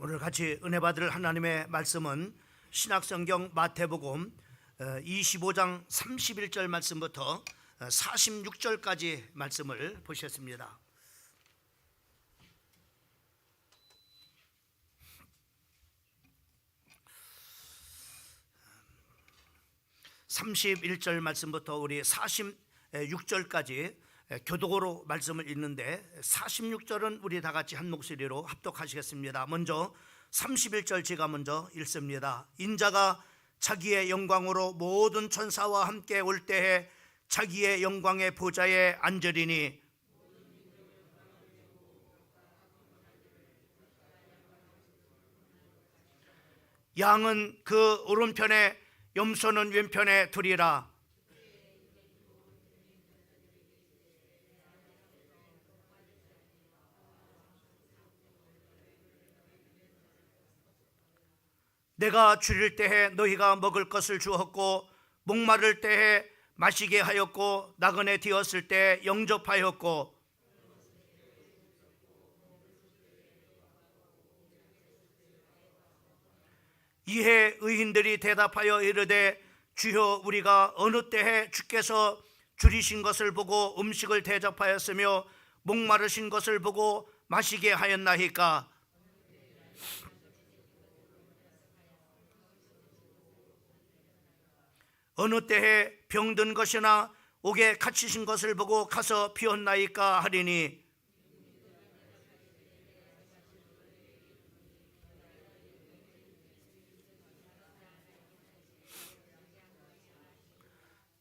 오늘 같이 은혜 받을 하나님의 말씀은 신약성경 마태복음 25장 31절 말씀부터 46절까지 말씀을 보셨습니다. 31절 말씀부터 우리 46절까지 교독으로 말씀을 읽는데 46절은 우리 다 같이 한 목소리로 합독하시겠습니다. 먼저 31절 제가 먼저 읽습니다. 인자가 자기의 영광으로 모든 천사와 함께 올 때에 자기의 영광의 보좌에 앉으리니 양은 그 오른편에 염소는 왼편에 두리라. 내가 줄일 때에 너희가 먹을 것을 주었고 목마를 때에 마시게 하였고 나그네 되었을 때 영접하였고 이에 의인들이 대답하여 이르되 주여 우리가 어느 때에 주께서 줄이신 것을 보고 음식을 대접하였으며 목마르신 것을 보고 마시게 하였나이까. 어느 때에 병든 것이나 옥에 갇히신 것을 보고 가서 비었나이까 하리니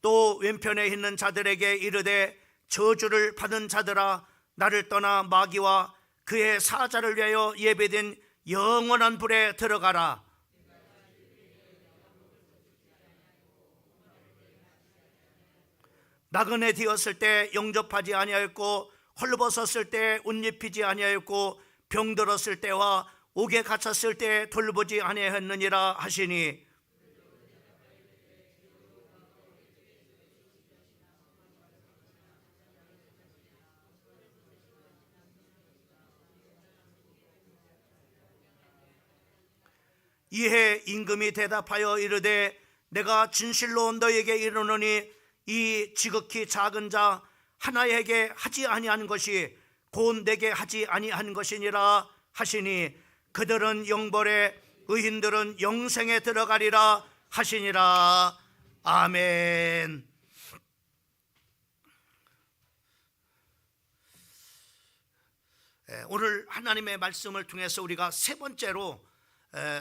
또 왼편에 있는 자들에게 이르되 저주를 받은 자들아 나를 떠나 마귀와 그의 사자를 위하여 예배된 영원한 불에 들어가라. 나그네 되었을 때 영접하지 아니하였고 헐벗었을 때 옷 입히지 아니하였고 병들었을 때와 옥에 갇혔을 때 돌보지 아니하였느니라 하시니 이에 임금이 대답하여 이르되 내가 진실로 너에게 이르노니 이 지극히 작은 자 하나에게 하지 아니한 것이 곧 내게 하지 아니한 것이니라 하시니 그들은 영벌에 의인들은 영생에 들어가리라 하시니라. 아멘. 오늘 하나님의 말씀을 통해서 우리가 세 번째로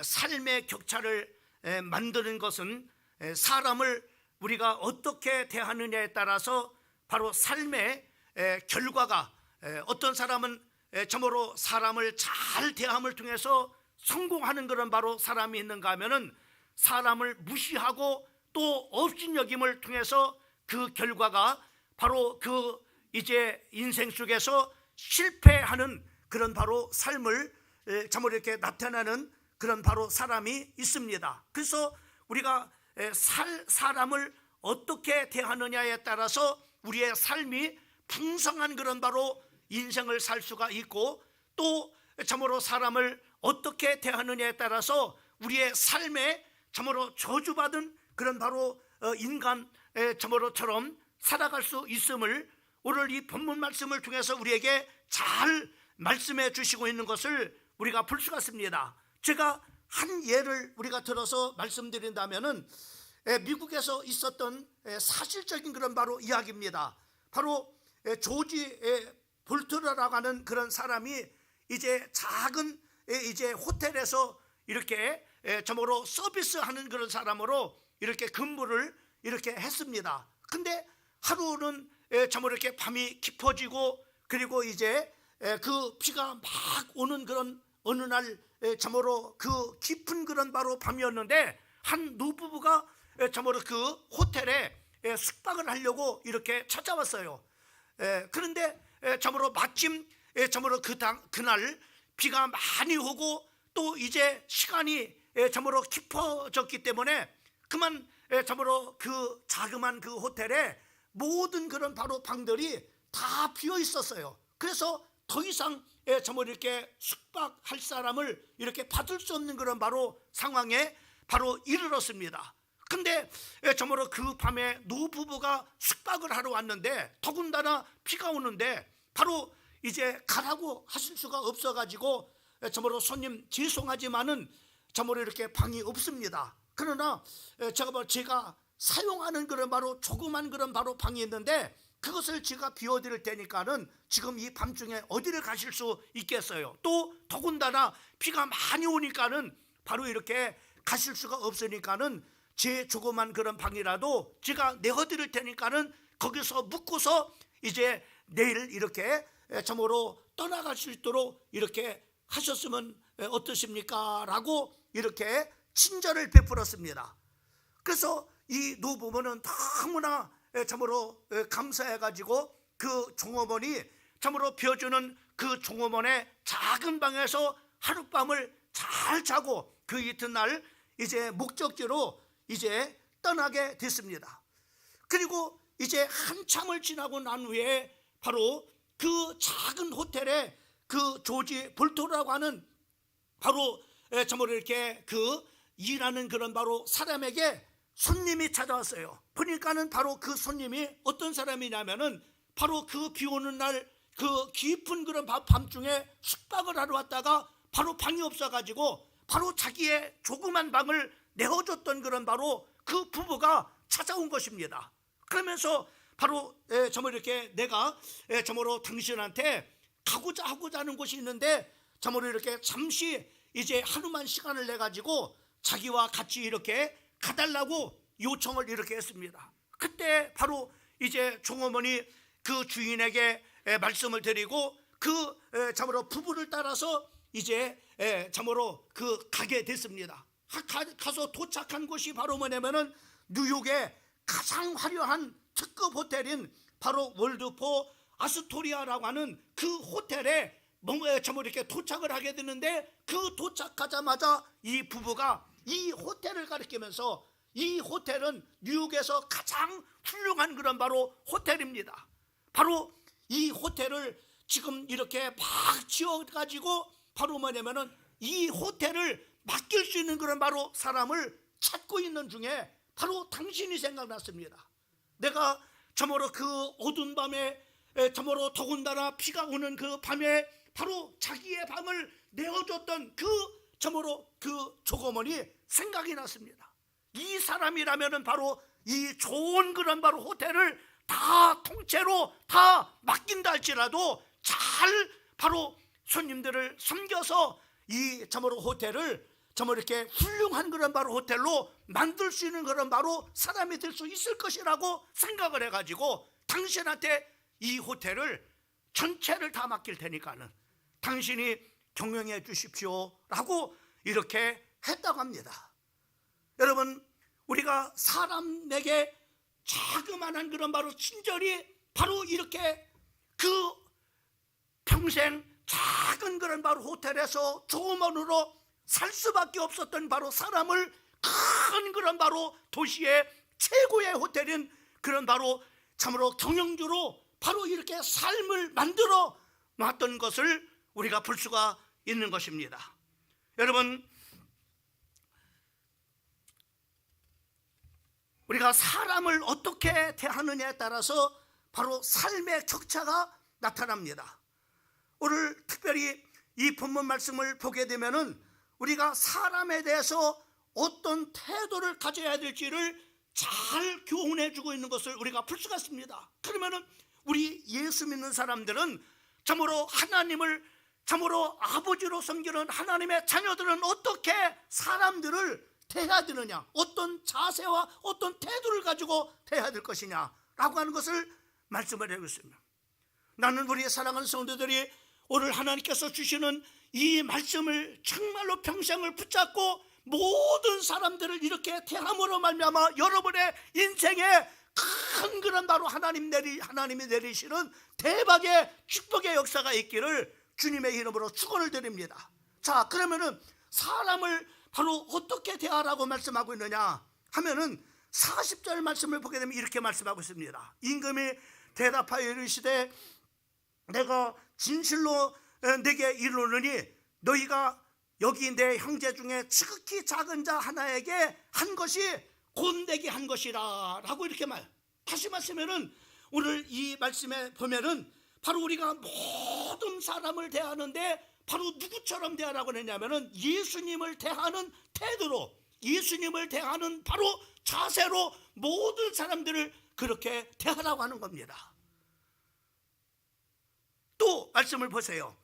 삶의 격차를 만드는 것은 사람을 우리가 어떻게 대하느냐에 따라서 바로 삶의 결과가 어떤 사람은 참으로 사람을 잘 대함을 통해서 성공하는 그런 바로 사람이 있는가 하면은 사람을 무시하고 또 업신여김을 통해서 그 결과가 바로 그 이제 인생 속에서 실패하는 그런 바로 삶을 참으로 이렇게 나타나는 그런 바로 사람이 있습니다. 그래서 우리가 사람을 어떻게 대하느냐에 따라서 우리의 삶이 풍성한 그런 바로 인생을 살 수가 있고 또 참으로 사람을 어떻게 대하느냐에 따라서 우리의 삶에 참으로 저주받은 그런 바로 인간 참으로처럼 살아갈 수 있음을 오늘 이 본문 말씀을 통해서 우리에게 잘 말씀해 주시고 있는 것을 우리가 볼 수가 있습니다. 제가 한 예를 우리가 들어서 말씀드린다면은 미국에서 있었던 사실적인 그런 바로 이야기입니다. 바로 조지 볼트라고 하는 그런 사람이 이제 작은 이제 호텔에서 이렇게 참으로 서비스하는 그런 사람으로 이렇게 근무를 이렇게 했습니다. 근데 하루는 참으로 이렇게 밤이 깊어지고 그리고 이제 그 비가 막 오는 그런 어느 날 참으로 그 깊은 그런 바로 밤이었는데 한 노부부가 참으로 그 호텔에 숙박을 하려고 이렇게 찾아왔어요. 그런데 참으로 마침 참으로 그날 비가 많이 오고 또 이제 시간이 참으로 깊어졌기 때문에 그만 참으로 그 자그만 그 호텔에 모든 그런 바로 방들이 다 비어 있었어요. 그래서 더 이상 정말 이렇게 숙박할 사람을 이렇게 받을 수 없는 그런 바로 상황에 바로 이르렀습니다. 근데 정말로 그 밤에 노부부가 숙박을 하러 왔는데 더군다나 비가 오는데 바로 이제 가라고 하실 수가 없어가지고 정말로 손님 죄송하지만은 정말로 이렇게 방이 없습니다. 그러나 제가 사용하는 그런 바로 조그만 그런 바로 방이 있는데 그것을 제가 비워드릴 테니까는 지금 이 밤중에 어디를 가실 수 있겠어요. 또 더군다나 비가 많이 오니까는 바로 이렇게 가실 수가 없으니까는 제 조그만 그런 방이라도 제가 내어드릴 테니까는 거기서 묵고서 이제 내일 이렇게 참으로 떠나갈 수 있도록 이렇게 하셨으면 어떠십니까? 라고 이렇게 친절을 베풀었습니다. 그래서 이 노부부는 너무나 참으로 감사해가지고 그 종업원이 참으로 비워주는 그 종업원의 작은 방에서 하룻밤을 잘 자고 그 이튿날 이제 목적지로 이제 떠나게 됐습니다. 그리고 이제 한참을 지나고 난 후에 바로 그 작은 호텔에 그 조지 볼토라고 하는 바로 참으로 이렇게 그 일하는 그런 바로 사람에게 손님이 찾아왔어요. 보니까는 바로 그 손님이 어떤 사람이냐면은 바로 그 비 오는 날 그 깊은 그런 밤중에 숙박을 하러 왔다가 바로 방이 없어가지고 바로 자기의 조그만 방을 내어줬던 그런 바로 그 부부가 찾아온 것입니다. 그러면서 바로 정말 이렇게 내가 정말로 당신한테 가고자 하는 곳이 있는데 정말로 이렇게 잠시 이제 하루만 시간을 내 가지고 자기와 같이 이렇게 가달라고 요청을 이렇게 했습니다. 그때 바로 이제 종업원이 그 주인에게 말씀을 드리고 그 참으로 부부를 따라서 이제 참으로 그 가게 됐습니다. 가서 도착한 곳이 바로 뭐냐면은 뉴욕의 가장 화려한 특급 호텔인 바로 월드포 아스토리아라고 하는 그 호텔에 참으로 이렇게 도착을 하게 되는데 그 도착하자마자 이 부부가 이 호텔을 가리키면서 이 호텔은 뉴욕에서 가장 훌륭한 그런 바로 호텔입니다. 바로 이 호텔을 지금 이렇게 막 지어가지고 바로 뭐냐면은 이 호텔을 맡길 수 있는 그런 바로 사람을 찾고 있는 중에 바로 당신이 생각났습니다. 내가 참으로 그 어두운 밤에 참으로 더군다나 비가 오는 그 밤에 바로 자기의 밤을 내어줬던 그 참으로 그 조거머니 생각이 났습니다. 이 사람이라면은 바로 이 좋은 그런 바로 호텔을 다 통째로 다 맡긴다 할지라도 잘 바로 손님들을 섬겨서 이 참으로 호텔을 참으로 이렇게 훌륭한 그런 바로 호텔로 만들 수 있는 그런 바로 사람이 될 수 있을 것이라고 생각을 해가지고 당신한테 이 호텔을 전체를 다 맡길 테니까는 당신이 경영해 주십시오 라고 이렇게 했다고 합니다. 여러분, 우리가 사람에게 자그마한 그런 바로 친절이 바로 이렇게 그 평생 작은 그런 바로 호텔에서 조금원으로 살 수밖에 없었던 바로 사람을 큰 그런 바로 도시의 최고의 호텔인 그런 바로 참으로 경영주로 바로 이렇게 삶을 만들어 놨던 것을 우리가 볼 수가 있는 것입니다. 여러분, 우리가 사람을 어떻게 대하느냐에 따라서 바로 삶의 격차가 나타납니다. 오늘 특별히 이 본문 말씀을 보게 되면은 우리가 사람에 대해서 어떤 태도를 가져야 될지를 잘 교훈해 주고 있는 것을 우리가 볼 수가 있습니다. 그러면은 우리 예수 믿는 사람들은 참으로 하나님을 참으로 아버지로 섬기는 하나님의 자녀들은 어떻게 사람들을 대해야 되느냐, 어떤 자세와 어떤 태도를 가지고 대해야 될 것이냐라고 하는 것을 말씀을 하고 있습니다. 나는 우리 사랑하는 성도들이 오늘 하나님께서 주시는 이 말씀을 정말로 평생을 붙잡고 모든 사람들을 이렇게 대함으로 말미암아 여러분의 인생에 큰 그런 바로 하나님이 내리시는 대박의 축복의 역사가 있기를 주님의 이름으로 축원을 드립니다. 자, 그러면은 사람을 바로 어떻게 대하라고 말씀하고 있느냐 하면은 40절 말씀을 보게 되면 이렇게 말씀하고 있습니다. 임금이 대답하여 이르시되 내가 진실로 내게 이르노니 너희가 여기 내 형제 중에 지극히 작은 자 하나에게 한 것이 곧 내게 한 것이라 라고 이렇게 다시 말씀하면은 오늘 이 말씀에 보면은 바로 우리가 모든 사람을 대하는데 바로 누구처럼 대하라고 했냐면은 예수님을 대하는 태도로, 예수님을 대하는 바로 자세로 모든 사람들을 그렇게 대하라고 하는 겁니다. 또 말씀을 보세요.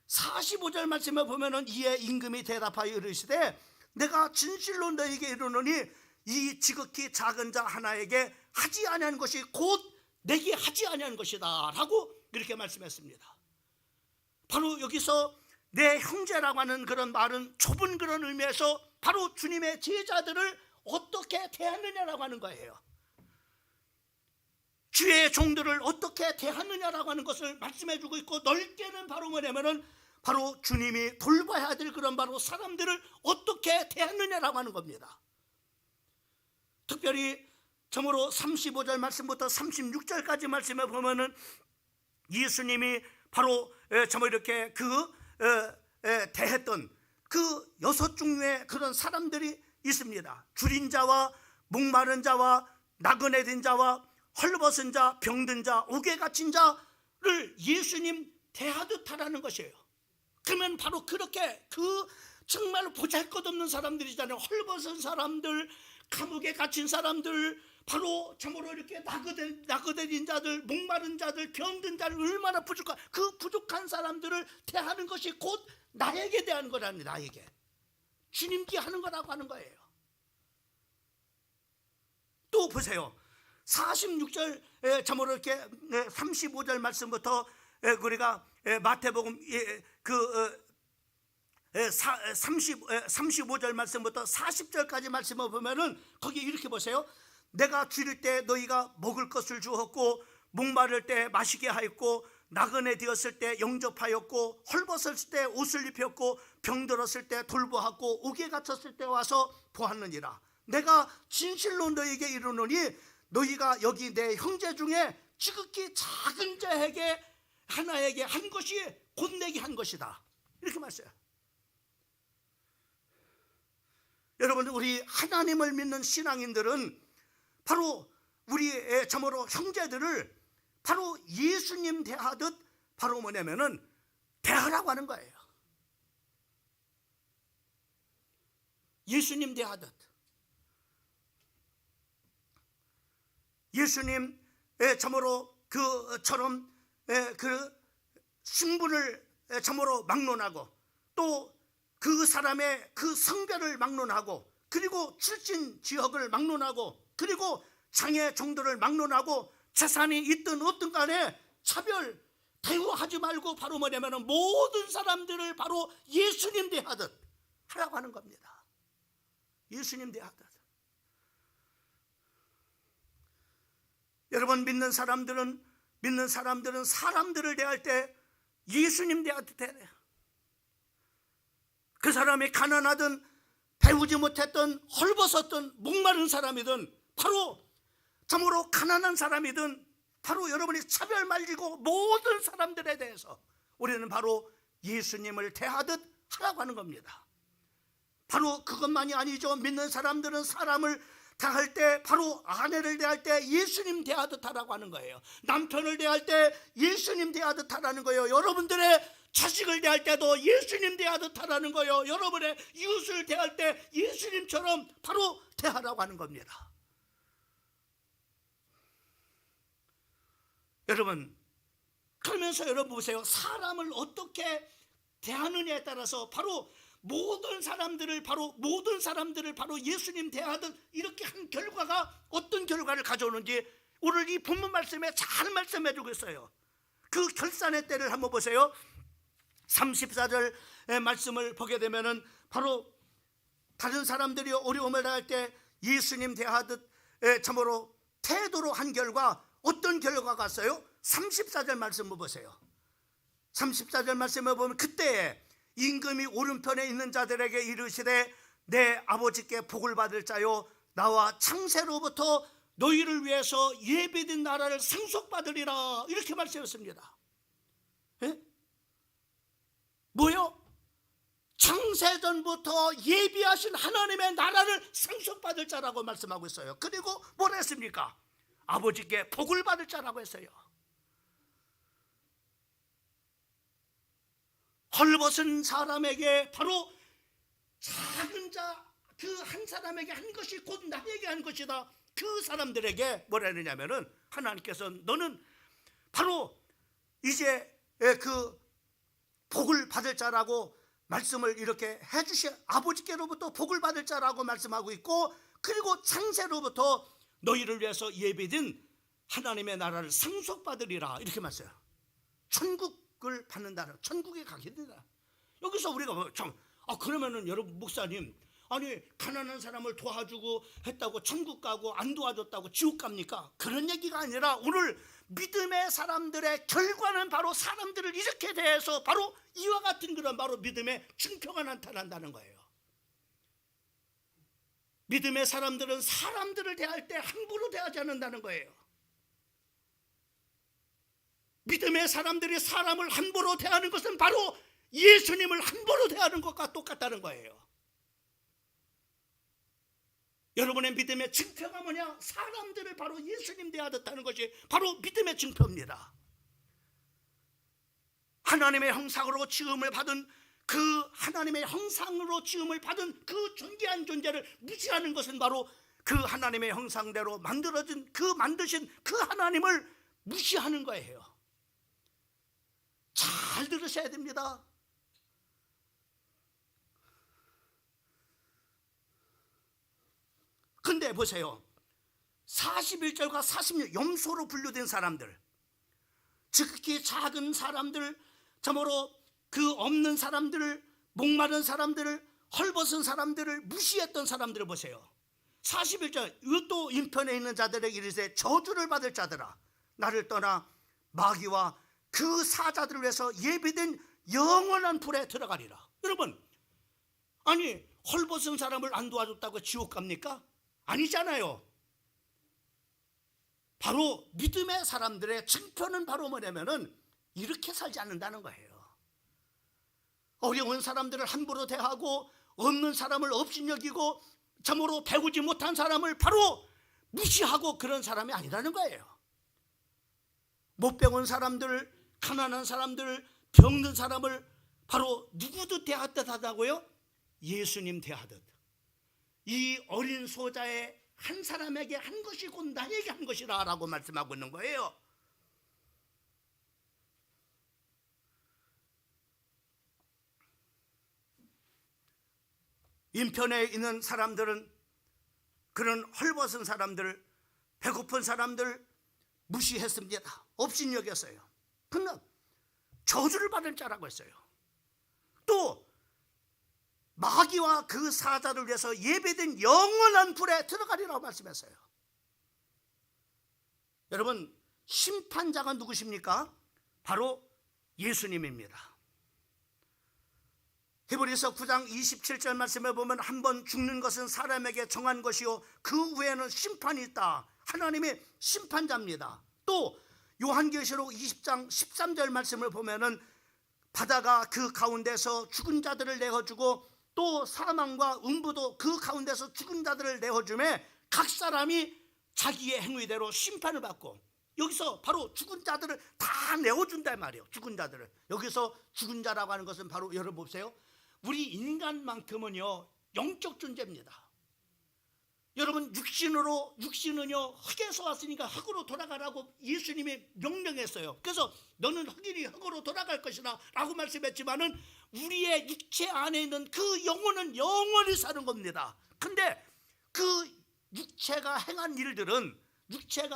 45절 말씀에 보면은 이에 임금이 대답하여 이르시되 내가 진실로 너에게 이르노니 이 지극히 작은 자 하나에게 하지 아니한 것이 곧 내게 하지 아니한 것이다 라고 이렇게 말씀했습니다. 바로 여기서 내 형제라고 하는 그런 말은 좁은 그런 의미에서 바로 주님의 제자들을 어떻게 대하느냐라고 하는 거예요. 주의 종들을 어떻게 대하느냐라고 하는 것을 말씀해 주고 있고, 넓게는 바로 뭐냐면은 바로 주님이 돌봐야 될 그런 바로 사람들을 어떻게 대하느냐라고 하는 겁니다. 특별히 참으로 35절 말씀부터 36절까지 말씀에 보면은 예수님이 바로 참으로 이렇게 대했던 그 6종류의 그런 사람들이 있습니다. 줄인 자와 목마른 자와 나그네 된 자와 헐벗은 자, 병든 자, 옥에 갇힌 자를 예수님 대하듯 하라는 것이에요. 그러면 바로 그렇게 정말 보잘것없는 사람들이잖아요. 헐벗은 사람들, 감옥에 갇힌 사람들, 바로 참으로 이렇게 나그네진 자들, 목마른 자들, 병든 자를 얼마나 부족한 그 부족한 사람들을 대하는 것이 곧 나에게 대하는 거라니, 나에게 주님께 하는 거라고 하는 거예요. 또 보세요. 46절 참으로 이렇게 35절 말씀부터 우리가 마태복음 35절 말씀부터 40절까지 말씀을 보면은 거기 이렇게 보세요. 내가 줄일 때 너희가 먹을 것을 주었고, 목마를 때 마시게 하였고, 나그네 되었을 때 영접하였고, 헐벗었을 때 옷을 입혔고, 병들었을 때 돌보았고, 옥에 갇혔을 때 와서 보았느니라. 내가 진실로 너희에게 이르노니 너희가 여기 내 형제 중에 지극히 작은 자에게 하나에게 한 것이 곧 내게 한 것이다, 이렇게 말씀해요. 여러분, 우리 하나님을 믿는 신앙인들은 바로 우리의 참으로 형제들을 바로 예수님 대하듯 바로 뭐냐면은 대하라고 하는 거예요. 예수님 대하듯. 예수님 참으로 그처럼 그 신분을 참으로 막론하고, 또 그 사람의 그 성별을 막론하고, 그리고 출신 지역을 막론하고, 그리고 장애 정도를 막론하고, 재산이 있든 없든 간에 차별 대우하지 말고 바로 뭐냐면 모든 사람들을 바로 예수님 대하듯 하라고 하는 겁니다. 예수님 대하듯. 여러분, 믿는 사람들은 사람들을 대할 때 예수님 대하듯 해야 돼요. 그 사람이 가난하든 배우지 못했던 헐벗었던 목마른 사람이든, 바로 참으로 가난한 사람이든, 바로 여러분이 차별 말리고 모든 사람들에 대해서 우리는 바로 예수님을 대하듯 하라고 하는 겁니다. 바로 그것만이 아니죠. 믿는 사람들은 사람을 대할 때, 바로 아내를 대할 때 예수님 대하듯 하라고 하는 거예요. 남편을 대할 때 예수님 대하듯 하라는 거예요. 여러분들의 자식을 대할 때도 예수님 대하듯 하라는 거예요. 여러분의 이웃을 대할 때 예수님처럼 바로 대하라고 하는 겁니다. 여러분, 그러면서 여러분 보세요. 사람을 어떻게 대하느냐에 따라서 바로 모든 사람들을 바로 예수님 대하듯 이렇게 한 결과가 어떤 결과를 가져오는지 오늘 이 본문 말씀에 잘 말씀해 주고 있어요. 그 결산의 때를 한번 보세요. 34절 말씀을 보게 되면은 바로 다른 사람들이 어려움을 당할 때 예수님 대하듯 참으로 태도로 한 결과 어떤 결과가 왔어요? 34절 말씀을 보세요. 34절 말씀을 보면 그때에 임금이 오른편에 있는 자들에게 이르시되 내 아버지께 복을 받을 자요, 나와 창세로부터 너희를 위해서 예비된 나라를 상속받으리라, 이렇게 말씀했습니다. 예? 뭐요? 창세전부터 예비하신 하나님의 나라를 상속받을 자라고 말씀하고 있어요. 그리고 뭘 했습니까? 아버지께 복을 받을 자라고 했어요. 헐벗은 사람에게, 바로 작은 자 그 한 사람에게 한 것이 곧 나에게 한 것이다. 그 사람들에게 뭐라 했느냐면은, 하나님께서 너는 바로 이제 그 복을 받을 자라고 말씀을 이렇게 해주시, 아버지께로부터 복을 받을 자라고 말씀하고 있고, 그리고 창세로부터 너희를 위해서 예비된 하나님의 나라를 상속받으리라, 이렇게 말씀해요. 천국을 받는다는, 천국에 가게 된다. 여기서 우리가 그러면은 여러분, 목사님, 아니 가난한 사람을 도와주고 했다고 천국 가고, 안 도와줬다고 지옥 갑니까? 그런 얘기가 아니라, 오늘 믿음의 사람들의 결과는 바로 사람들을 이렇게 대해서 바로 이와 같은 그런 바로 믿음의 증표가 나타난다는 거예요. 믿음의 사람들은 사람들을 대할 때 함부로 대하지 않는다는 거예요. 믿음의 사람들이 사람을 함부로 대하는 것은 바로 예수님을 함부로 대하는 것과 똑같다는 거예요. 여러분의 믿음의 증표가 뭐냐? 사람들을 바로 예수님 대하듯하는 것이 바로 믿음의 증표입니다. 하나님의 형상으로 지음을 받은, 그 하나님의 형상으로 지음을 받은 그 존귀한 존재를 무시하는 것은 바로 그 하나님의 형상대로 만들어진, 그 만드신 그 하나님을 무시하는 거예요. 잘 들으셔야 됩니다. 근데 보세요, 41절과 46, 염소로 분류된 사람들, 즉히 작은 사람들, 참으로 그 없는 사람들을, 목마른 사람들을, 헐벗은 사람들을 무시했던 사람들을 보세요. 41절, 이것도 인편에 있는 자들에게 이르되 저주를 받을 자들아, 나를 떠나 마귀와 그 사자들을 위해서 예비된 영원한 불에 들어가리라. 여러분, 아니 헐벗은 사람을 안 도와줬다고 지옥 갑니까? 아니잖아요. 바로 믿음의 사람들의 증표는 바로 뭐냐면은 이렇게 살지 않는다는 거예요. 어려운 사람들을 함부로 대하고, 없는 사람을 업신여기고, 참으로 배우지 못한 사람을 바로 무시하고, 그런 사람이 아니라는 거예요. 못 배운 사람들, 가난한 사람들, 병든 사람을 바로 누구도 대하듯 하다고요? 예수님 대하듯. 이 어린 소자의 한 사람에게 한 것이 곧 나에게 한 것이라 라고 말씀하고 있는 거예요. 인편에 있는 사람들은 그런 헐벗은 사람들, 배고픈 사람들 무시했습니다. 업신여겼어요. 근데 저주를 받을 자라고 했어요. 또 마귀와 그 사자를 위해서 예배된 영원한 불에 들어가리라고 말씀했어요. 여러분, 심판자가 누구십니까? 바로 예수님입니다. 히브리서 9장 27절 말씀에 보면, 한 번 죽는 것은 사람에게 정한 것이요 그 후에는 심판이 있다. 하나님이 심판자입니다. 또 요한계시록 20장 13절 말씀을 보면은, 바다가 그 가운데서 죽은 자들을 내어주고, 또 사망과 음부도 그 가운데서 죽은 자들을 내어주매 각 사람이 자기의 행위대로 심판을 받고, 여기서 바로 죽은 자들을 다 내어준다 말이에요. 죽은 자들을. 여기서 죽은 자라고 하는 것은 바로, 여러분 보세요, 우리 인간만큼은요 영적 존재입니다. 여러분, 육신은요 흙에서 왔으니까 흙으로 돌아가라고 예수님이 명령했어요. 그래서 너는 흙이니 흙으로 돌아갈 것이다 라고 말씀했지만은, 우리의 육체 안에 있는 그 영혼은 영원히 사는 겁니다. 근데 그 육체가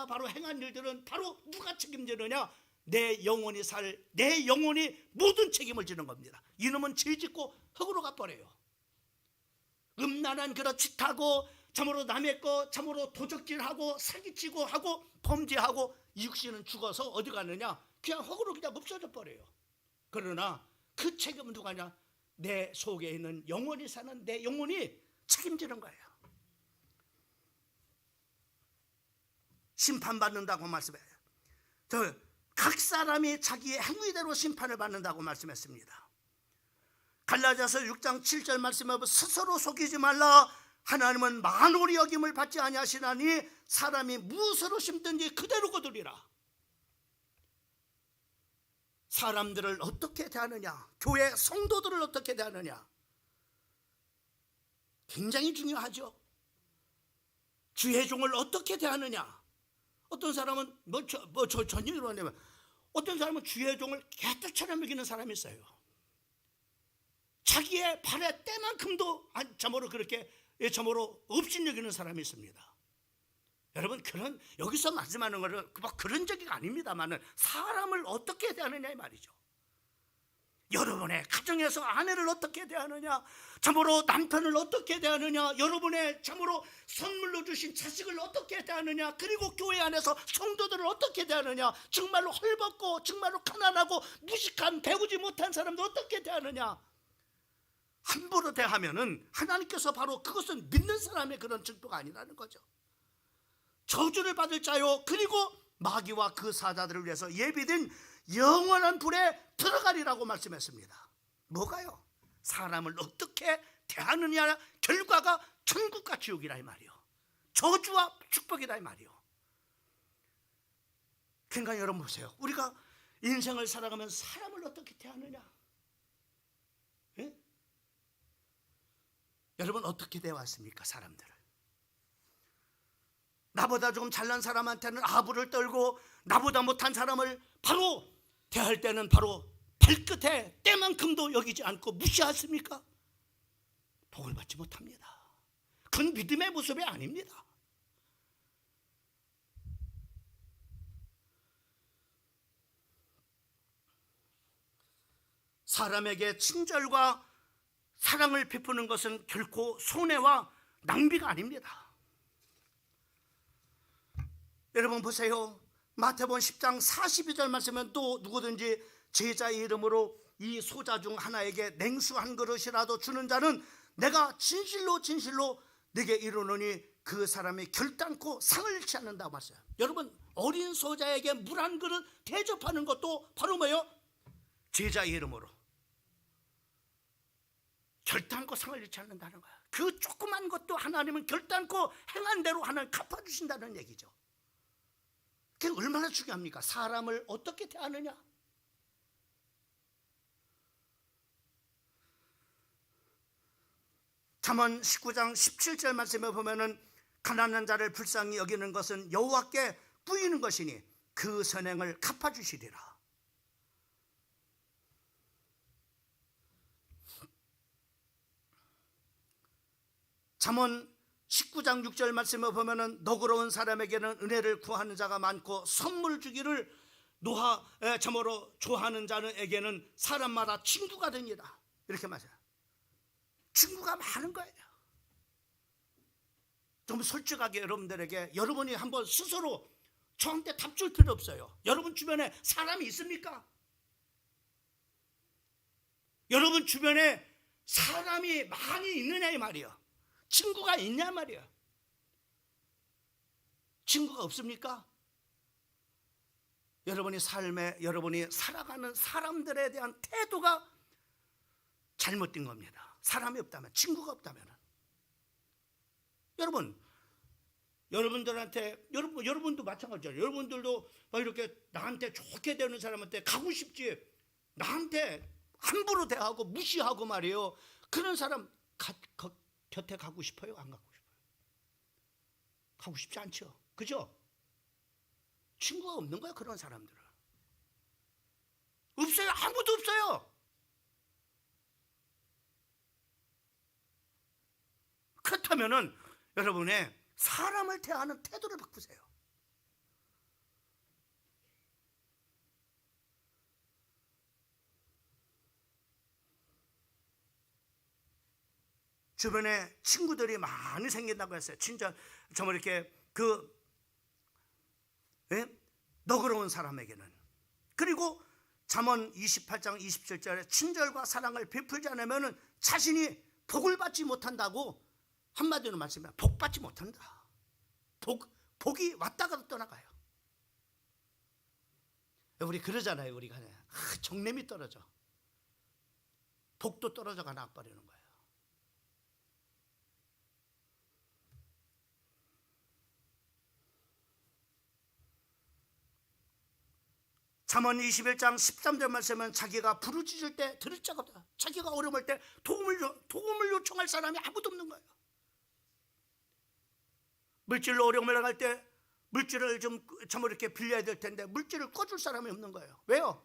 바로 행한 일들은 바로 누가 책임지느냐? 내 영혼이 모든 책임을 지는 겁니다. 이놈은 죄 짓고 흙으로 가버려요. 음란한 그런 짓하고, 참으로 남의 거 참으로 도적질하고 사기치고 하고 범죄하고, 이 육신은 죽어서 어디 가느냐? 그냥 흙으로 그냥 없어져 버려요. 그러나 그 책임은 누가 하냐? 내 속에 있는 영원히 사는 내 영혼이 책임지는 거예요. 심판받는다고 말씀해요. 각 사람이 자기의 행위대로 심판을 받는다고 말씀했습니다. 갈라디아서 6장 7절 말씀에 보면 스스로 속이지 말라. 하나님은 만홀히 여김을 받지 아니하시나니 사람이 무엇으로 심든지 그대로 거두리라. 사람들을 어떻게 대하느냐, 교회 성도들을 어떻게 대하느냐, 굉장히 중요하죠. 주의 종을 어떻게 대하느냐. 어떤 사람은 전형으로 하냐면 어떤 사람은 주의 종을 개뜰처럼 여기는 사람이 있어요. 자기의 발의 때만큼도 참으로 그렇게 참으로 없인 여기는 사람이 있습니다. 여러분, 그런 여기서 말씀하는 것은 막 그런 적이 아닙니다만은 사람을 어떻게 대하느냐 이 말이죠. 여러분의 가정에서 아내를 어떻게 대하느냐, 참으로 남편을 어떻게 대하느냐, 여러분의 참으로 선물로 주신 자식을 어떻게 대하느냐, 그리고 교회 안에서 성도들을 어떻게 대하느냐, 정말로 헐벗고 정말로 가난하고 무식한 배우지 못한 사람들 어떻게 대하느냐, 함부로 대하면은 하나님께서 바로 그것은 믿는 사람의 그런 증거가 아니라는 거죠. 저주를 받을 자요, 그리고 마귀와 그 사자들을 위해서 예비된 영원한 불에 들어가리라고 말씀했습니다. 뭐가요? 사람을 어떻게 대하느냐 결과가 천국과 지옥이라 이 말이요, 저주와 축복이다 이 말이요. 그러니까 여러분 보세요. 우리가 인생을 살아가면서 사람을 어떻게 대하느냐, 예? 여러분 어떻게 대해왔습니까? 사람들을 나보다 조금 잘난 사람한테는 아부를 떨고 나보다 못한 사람을 바로 대할 때는 바로 발끝에 때만큼도 여기지 않고 무시하십니까? 복을 받지 못합니다. 그건 믿음의 모습이 아닙니다. 사람에게 친절과 사랑을 베푸는 것은 결코 손해와 낭비가 아닙니다. 여러분 보세요. 마태복음 10장 42절 말씀은 또 누구든지 제자의 이름으로 이 소자 중 하나에게 냉수 한 그릇이라도 주는 자는 내가 진실로 진실로 네게 이르노니 그 사람이 결단코 상을 취하는다고 말했어요. 여러분, 어린 소자에게 물 한 그릇 대접하는 것도 바로 뭐예요? 제자의 이름으로 결단코 상을 잃지 않는다는 거야. 그 조그만 것도 하나님은 결단코 행한 대로 하나님 갚아주신다는 얘기죠. 그게 얼마나 중요합니까? 사람을 어떻게 대하느냐. 잠언 19장 17절 말씀에 보면은 가난한 자를 불쌍히 여기는 것은 여호와께 뿌이는 것이니 그 선행을 갚아주시리라. 잠언 19장 6절 말씀에 보면은 너그러운 사람에게는 은혜를 구하는 자가 많고 선물 주기를 참으로 좋아하는 자에게는 사람마다 친구가 되니라. 이렇게 말해요. 친구가 많은 거예요. 좀 솔직하게 여러분들에게 여러분이 한번 스스로 저한테 답 줄 필요 없어요. 여러분 주변에 사람이 있습니까? 여러분 주변에 사람이 많이 있느냐 이 말이에요. 친구가 있냐 말이에요. 친구가 없습니까? 여러분이 삶에 여러분이 살아가는 사람들에 대한 태도가 잘못된 겁니다. 사람이 없다면, 친구가 없다면. 여러분들한테 여러분도 마찬가지죠. 여러분들도 막 이렇게 나한테 좋게 되는 사람한테 가고 싶지, 나한테 함부로 대하고 무시하고 말이에요. 그런 사람 곁에 가고 싶어요? 안 가고 싶어요? 가고 싶지 않죠. 그죠? 친구가 없는 거예요. 그런 사람들은 없어요. 아무도 없어요. 그렇다면은 여러분의 사람을 대하는 태도를 바꾸세요. 주변에 친구들이 많이 생긴다고 했어요. 진짜 정말 이렇게 너그러운 사람에게는. 그리고 잠언 28장 27절에 친절과 사랑을 베풀지 않으면 자신이 복을 받지 못한다고 한마디로 말씀해. 복 받지 못한다. 복이 왔다가 떠나가요. 우리 그러잖아요. 우리가 정냄이 떨어져, 복도 떨어져가 나버리는 거예요. 잠언 21장 13절 말씀은 자기가 부르짖을 때 들을 자가 없다. 자기가 어려울 때 도움을 요청할 사람이 아무도 없는 거예요. 물질로 어려움을 당할 때 물질을 좀 이렇게 빌려야 될 텐데 물질을 꺼줄 사람이 없는 거예요. 왜요?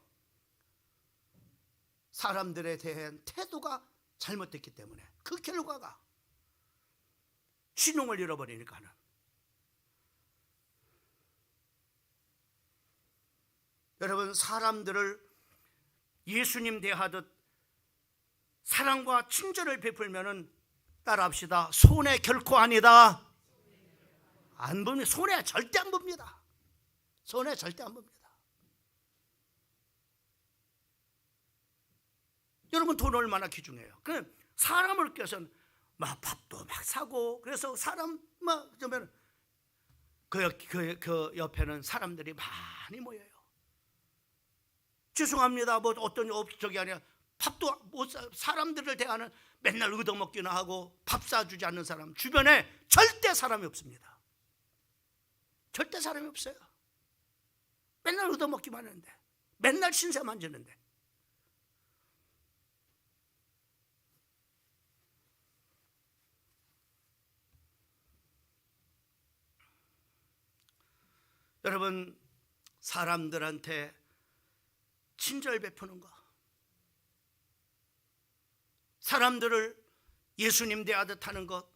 사람들에 대한 태도가 잘못됐기 때문에. 그 결과가 신용을 잃어버리니까는. 여러분, 사람들을 예수님 대하듯 사랑과 친절을 베풀면은 따라합시다. 손해 결코 아니다. 안 봅니다. 손해 절대 안 봅니다. 손해 절대 안 봅니다. 여러분, 돈 얼마나 귀중해요. 그 사람을 껴서는 막 밥도 막 사고, 그래서 사람 막 그러면 그 옆에는 사람들이 많이 모여요. 죄송합니다. 뭐 어떤 저기 아니야. 밥도 못 사람들을 대하는 맨날 얻어먹기나 하고 밥 사주지 않는 사람 주변에 절대 사람이 없습니다. 절대 사람이 없어요. 맨날 얻어먹기만 하는데, 맨날 신세 만지는데. 여러분, 사람들한테 친절 베푸는 거, 사람들을 예수님 대하듯 하는 것,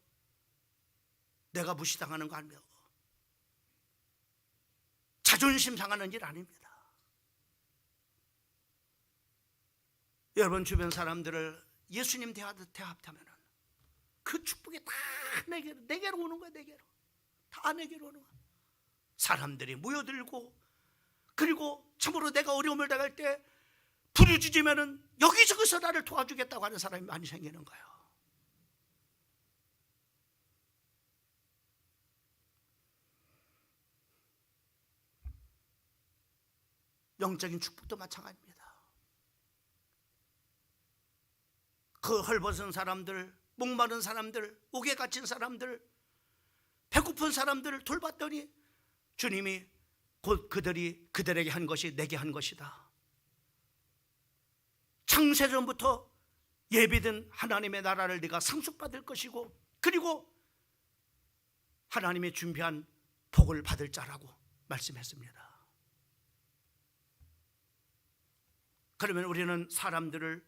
내가 무시당하는 거 아니고 자존심 상하는 일 아닙니다. 여러분, 주변 사람들을 예수님 대하듯 대합하면 그 축복이 다 내게로 오는 거야. 내게로 다 내게로 오는 거야. 사람들이 모여들고, 그리고 참으로 내가 어려움을 당할 때 부르짖으면은 여기저기서 나를 도와주겠다고 하는 사람이 많이 생기는 거예요. 영적인 축복도 마찬가지입니다. 그 헐벗은 사람들, 목마른 사람들, 옥에 갇힌 사람들, 배고픈 사람들을 돌봤더니 주님이 곧 그들에게 한 것이 내게 한 것이다. 창세전부터 예비된 하나님의 나라를 네가 상속받을 것이고, 그리고 하나님이 준비한 복을 받을 자라고 말씀했습니다. 그러면 우리는 사람들을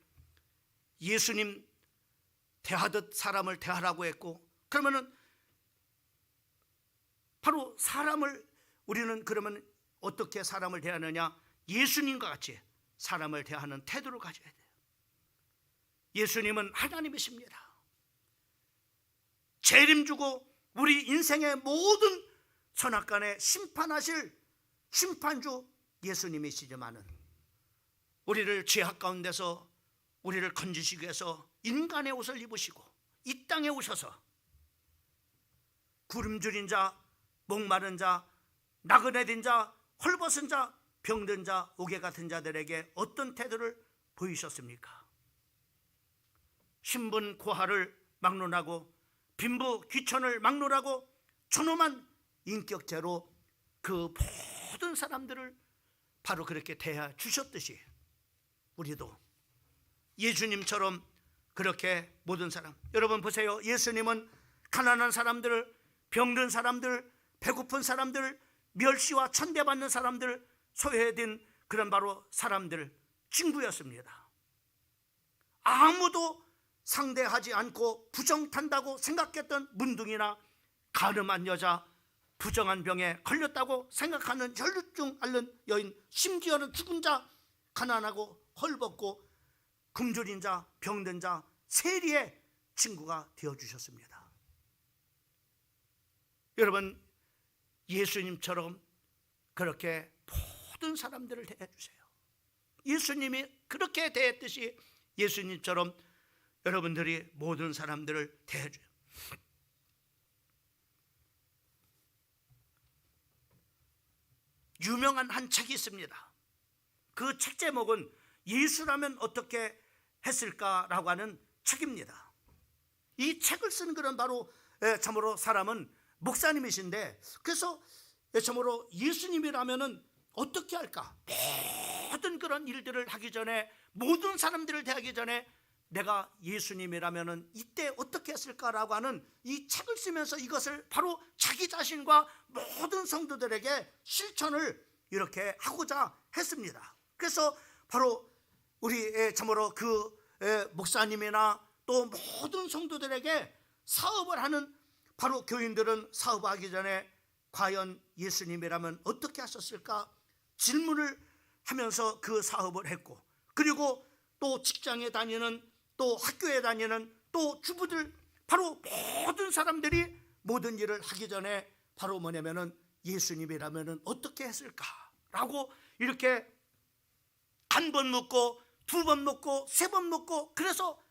예수님 대하듯 사람을 대하라고 했고, 그러면은 바로 사람을 우리는 그러면 어떻게 사람을 대하느냐? 예수님과 같이 사람을 대하는 태도를 가져야 돼요. 예수님은 하나님이십니다. 재림주고 우리 인생의 모든 선악간에 심판하실 심판주 예수님이시지만은 우리를 죄악 가운데서 우리를 건지시기 위해서 인간의 옷을 입으시고 이 땅에 오셔서 굶주린 자, 목마른 자, 나그네 된 자, 헐벗은 자, 병든 자, 옥에 같은 자들에게 어떤 태도를 보이셨습니까? 신분 고하를 막론하고 빈부 귀천을 막론하고 존엄한 인격체로 그 모든 사람들을 바로 그렇게 대해 주셨듯이 우리도 예수님처럼 그렇게 모든 사람, 여러분 보세요. 예수님은 가난한 사람들, 병든 사람들, 배고픈 사람들, 멸시와 천대받는 사람들, 소외된 그런 바로 사람들 친구였습니다. 아무도 상대하지 않고 부정탄다고 생각했던 문둥이나 가늠한 여자, 부정한 병에 걸렸다고 생각하는 혈루증 앓는 여인, 심지어는 죽은 자, 가난하고 헐벗고 굶주린 자, 병든 자, 세리의 친구가 되어주셨습니다. 여러분, 예수님처럼 그렇게 모든 사람들을 대해주세요. 예수님이 그렇게 대했듯이 예수님처럼 여러분들이 모든 사람들을 대해줘요. 유명한 한 책이 있습니다. 그 책 제목은 예수라면 어떻게 했을까라고 하는 책입니다. 이 책을 쓴 그런 바로 참으로 사람은 목사님이신데, 그래서 참으로 예수님이라면은 어떻게 할까? 모든 그런 일들을 하기 전에, 모든 사람들을 대하기 전에 내가 예수님이라면은 이때 어떻게 했을까라고 하는 이 책을 쓰면서 이것을 바로 자기 자신과 모든 성도들에게 실천을 이렇게 하고자 했습니다. 그래서 바로 우리 참으로 그 목사님이나 또 모든 성도들에게 사업을 하는 바로 교인들은 사업하기 전에 과연 예수님이라면 어떻게 하셨을까 질문을 하면서 그 사업을 했고, 그리고 또 직장에 다니는, 또 학교에 다니는 또 주부들, 바로 모든 사람들이 모든 일을 하기 전에 바로 뭐냐면은 예수님이라면은 어떻게 했을까라고 이렇게 한 번 묻고 두 번 묻고 세 번 묻고, 그래서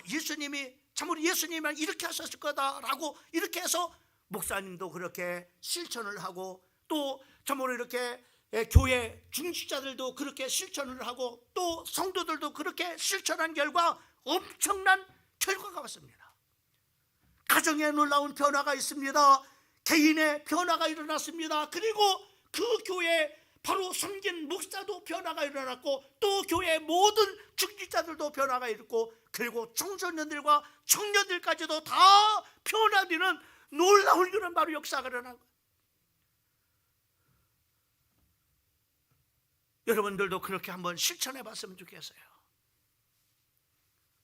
예수님이 참으로 예수님은 이렇게 하셨을 거다라고 이렇게 해서 목사님도 그렇게 실천을 하고, 또 참으로 이렇게 교회 중직자들도 그렇게 실천을 하고, 또 성도들도 그렇게 실천한 결과 엄청난 결과가 왔습니다. 가정에 놀라운 변화가 있습니다. 개인의 변화가 일어났습니다. 그리고 그 교회 바로 섬긴 목사도 변화가 일어났고, 또 교회 모든 중직자들도 변화가 있고, 그리고 청소년들과 청년들까지도 다 변화되는 놀라운 그런 바로 역사가 일어난 거예요. 여러분들도 그렇게 한번 실천해 봤으면 좋겠어요.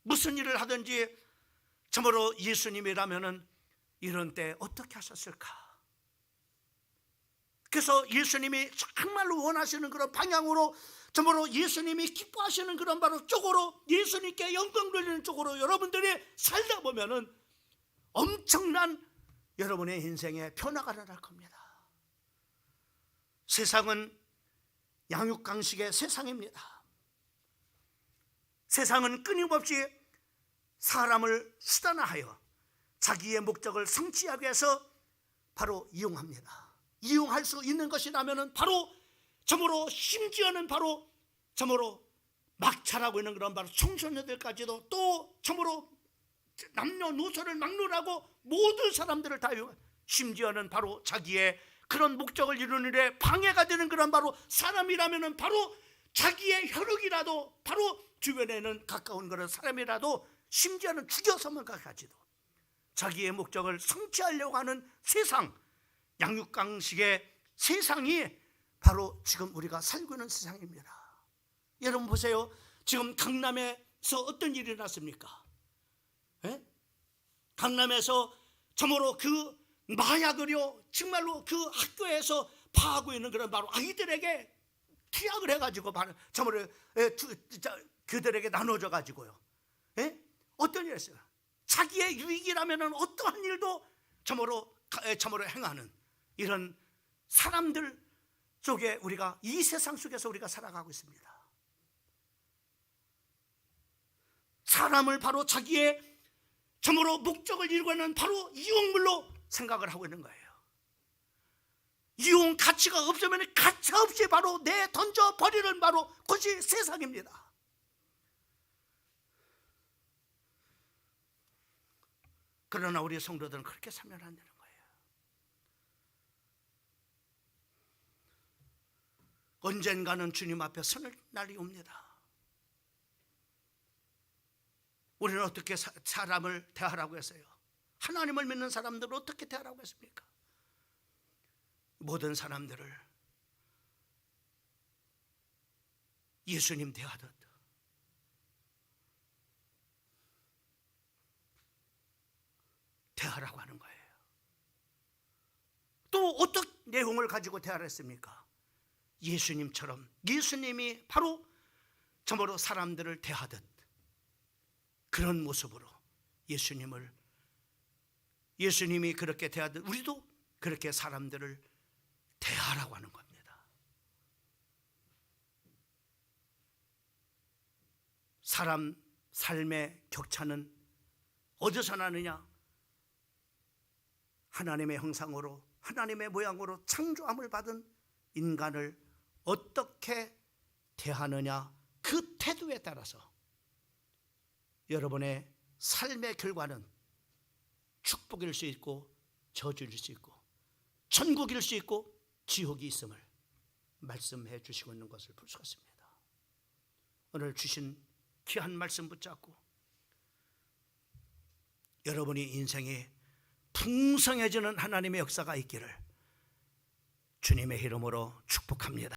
무슨 일을 하든지 참으로 예수님이라면은 이런 때 어떻게 하셨을까? 그래서 예수님이 정말로 원하시는 그런 방향으로, 참으로 예수님이 기뻐하시는 그런 바로 쪽으로, 예수님께 영광 돌리는 쪽으로 여러분들이 살다 보면은 엄청난 여러분의 인생에 변화가 일어날 겁니다. 세상은 양육강식의 세상입니다. 세상은 끊임없이 사람을 수단화하여 자기의 목적을 성취하기 위해서 바로 이용합니다. 이용할 수 있는 것이라면 바로 참으로, 심지어는 바로 참으로 막 자라고 있는 그런 바로 청소년들까지도, 또 참으로 남녀노소를 막론하고 모든 사람들을 다 이용, 심지어는 바로 자기의 그런 목적을 이루는 데 방해가 되는 그런 바로 사람이라면 바로 자기의 혈육이라도, 바로 주변에는 가까운 그런 사람이라도 심지어는 죽여서만까지도 자기의 목적을 성취하려고 하는 세상, 양육강식의 세상이 바로 지금 우리가 살고 있는 세상입니다. 여러분 보세요. 지금 강남에서 어떤 일이 일어났습니까? 강남에서 참으로 그 마약을요, 정말로 그 학교에서 파하고 있는 그런 바로 아이들에게 투약을 해가지고 참으로 그들에게 나눠져 가지고요. 어떤 일이었어요? 자기의 유익이라면 어떠한 일도 참으로 행하는 이런 사람들 속에 우리가, 이 세상 속에서 우리가 살아가고 있습니다. 사람을 바로 자기의 참으로 목적을 이루고는 바로 이용물로 생각을 하고 있는 거예요. 이용 가치가 없으면 가치 없이 바로 내 던져 버리는 바로 그것이 세상입니다. 그러나 우리 성도들은 그렇게 살면 안 되는 거예요. 언젠가는 주님 앞에 서는 날이 옵니다. 우리는 어떻게 사람을 대하라고 했어요? 하나님을 믿는 사람들을 어떻게 대하라고 했습니까? 모든 사람들을 예수님 대하듯 대하라고 하는 거예요. 또 어떤 내용을 가지고 대하라 했습니까? 예수님처럼, 예수님이 바로 참으로 사람들을 대하듯 그런 모습으로 예수님이 그렇게 대하듯 우리도 그렇게 사람들을 대하라고 하는 겁니다. 사람 삶의 격차는 어디서 나느냐? 하나님의 형상으로, 하나님의 모양으로 창조함을 받은 인간을 어떻게 대하느냐, 그 태도에 따라서 여러분의 삶의 결과는 축복일 수 있고 저주일 수 있고 천국일 수 있고 지옥이 있음을 말씀해 주시고 있는 것을 볼 수가 있습니다. 오늘 주신 귀한 말씀 붙잡고 여러분이 인생이 풍성해지는 하나님의 역사가 있기를 주님의 이름으로 축복합니다.